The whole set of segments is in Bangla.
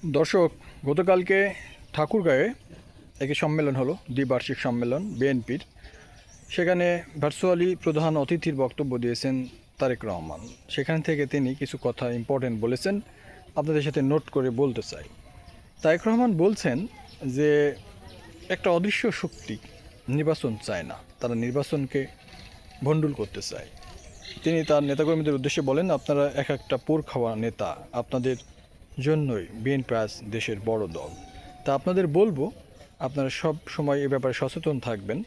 দর্শক, গতকালকে ঠাকুরগাঁয়ে একটি সম্মেলন হলো, দ্বিবার্ষিক সম্মেলন বিএনপির। সেখানে ভার্চুয়ালি প্রধান অতিথির বক্তব্য দিয়েছেন তারেক রহমান। সেখান থেকে তিনি কিছু কথা ইম্পর্টেন্ট বলেছেন, আপনাদের সাথে নোট করে বলতে চাই। তারেক রহমান বলছেন যে একটা অদৃশ্য শক্তি নির্বাচন চায় না, তারা নির্বাচনকে ভণ্ডুল করতে চায়। তিনি তার নেতাকর্মীদের উদ্দেশ্যে বলেন, আপনারা এক একটা পোর খাওয়া নেতা, আপনাদের জন্যই বিএনপি আজ দেশের বড় দল। তা আপনাদের বলবো, আপনারা সব সময় এ ব্যাপারে সচেতন থাকবেন।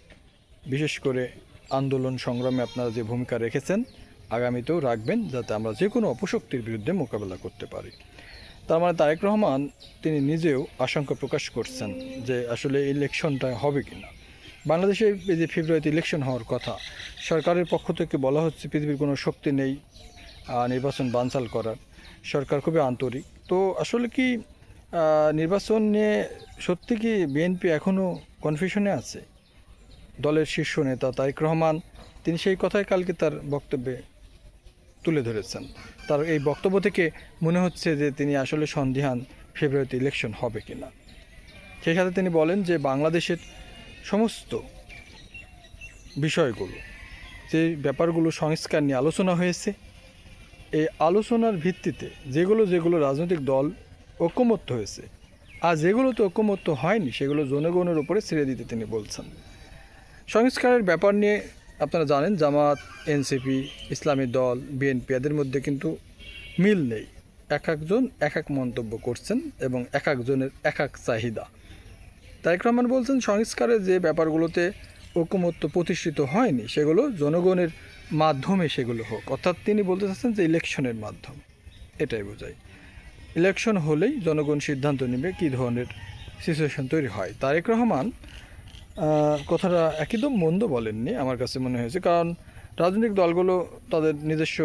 বিশেষ করে আন্দোলন সংগ্রামে আপনারা যে ভূমিকা রেখেছেন, আগামীতেও রাখবেন, যাতে আমরা যে কোনো অপশক্তির বিরুদ্ধে মোকাবেলা করতে পারি। তার মানে তারেক রহমান তিনি নিজেও আশঙ্কা প্রকাশ করছেন যে আসলে ইলেকশনটা হবে কি না। বাংলাদেশে এই যে ফেব্রুয়ারিতে ইলেকশন হওয়ার কথা, সরকারের পক্ষ থেকে বলা হচ্ছে পৃথিবীর কোনো শক্তি নেই নির্বাচন বানচাল করার। সরকার খুবই আন্তরিক। তো আসলে কি নির্বাচন নিয়ে সত্যি কি বিএনপি এখনও কনফিউশনে আছে? দলের শীর্ষ নেতা তারেক রহমান তিনি সেই কথাই কালকে তার বক্তব্যে তুলে ধরেছেন। তার এই বক্তব্য থেকে মনে হচ্ছে যে তিনি আসলে সন্দিহান ফেব্রুয়ারিতে ইলেকশন হবে কি না। সেই সাথে তিনি বলেন যে বাংলাদেশের সমস্ত বিষয়গুলো, যে ব্যাপারগুলো সংস্কার নিয়ে আলোচনা হয়েছে, এই আলোচনার ভিত্তিতে যেগুলো রাজনৈতিক দল ঐকমত্য হয়েছে, আর যেগুলোতে ঐকমত্য হয়নি সেগুলো জনগণের উপরে ছেড়ে দিতে তিনি বলছেন। সংস্কারের ব্যাপার নিয়ে আপনারা জানেন, জামাত, এনসিপি, ইসলামী দল, বিএনপি এদের মধ্যে কিন্তু মিল নেই। এক একজন এক এক মন্তব্য করছেন এবং এক একজনের এক এক চাহিদা। তারেক রহমান বলছেন সংস্কারের যে ব্যাপারগুলোতে ঐকমত্য প্রতিষ্ঠিত হয়নি সেগুলো জনগণের মাধ্যমে সেগুলো হোক। অর্থাৎ তিনি বলতে চাচ্ছেন যে ইলেকশনের মাধ্যমে, এটাই বোঝায়। ইলেকশন হলেই জনগণ সিদ্ধান্ত নেবে কী ধরনের সিচুয়েশন তৈরি হয়। তারেক রহমান কথাটা একদম মন্দ বলেননি আমার কাছে মনে হয়েছে, কারণ রাজনৈতিক দলগুলো তাদের নিজস্ব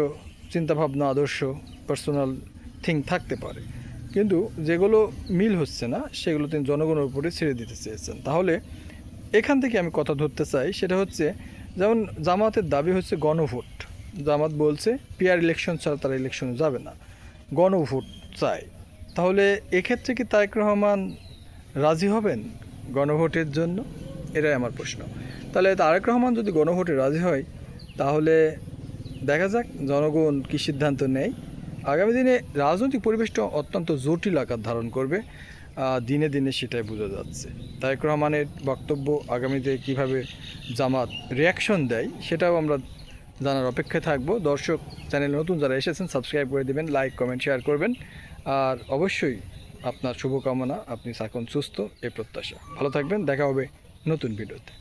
চিন্তাভাবনা, আদর্শ, পার্সোনাল থিং থাকতে পারে, কিন্তু যেগুলো মিল হচ্ছে না সেগুলো তিনি জনগণের উপরে ছেড়ে দিতে চেয়েছেন। তাহলে এখান থেকে আমি কথা ধরতে চাই, সেটা হচ্ছে যেমন জামাতের দাবি হচ্ছে গণভোট। জামাত বলছে পিয়ার ইলেকশন ছাড়া তারা ইলেকশনে যাবে না, গণভোট চায়। তাহলে এক্ষেত্রে কি তারেক রহমান রাজি হবেন গণভোটের জন্য? এটাই আমার প্রশ্ন। তাহলে তারেক রহমান যদি গণভোটে রাজি হয়, তাহলে দেখা যাক জনগণ কী সিদ্ধান্ত নেয়। আগামী দিনে রাজনৈতিক পরিবেশটা অত্যন্ত জটিল আকার ধারণ করবে, দিনে দিনে সেটাই বোঝা যাচ্ছে। তারেক রহমানের বক্তব্য আগামীতে কীভাবে জামাত রিয়াকশন দেয় সেটাও আমরা জানার অপেক্ষায় থাকবো। দর্শক, চ্যানেল নতুন যারা এসেছেন সাবস্ক্রাইব করে দেবেন, লাইক, কমেন্ট, শেয়ার করবেন। আর অবশ্যই আপনার শুভকামনা, আপনি থাকুন সুস্থ, এই প্রত্যাশা। ভালো থাকবেন, দেখা হবে নতুন ভিডিওতে।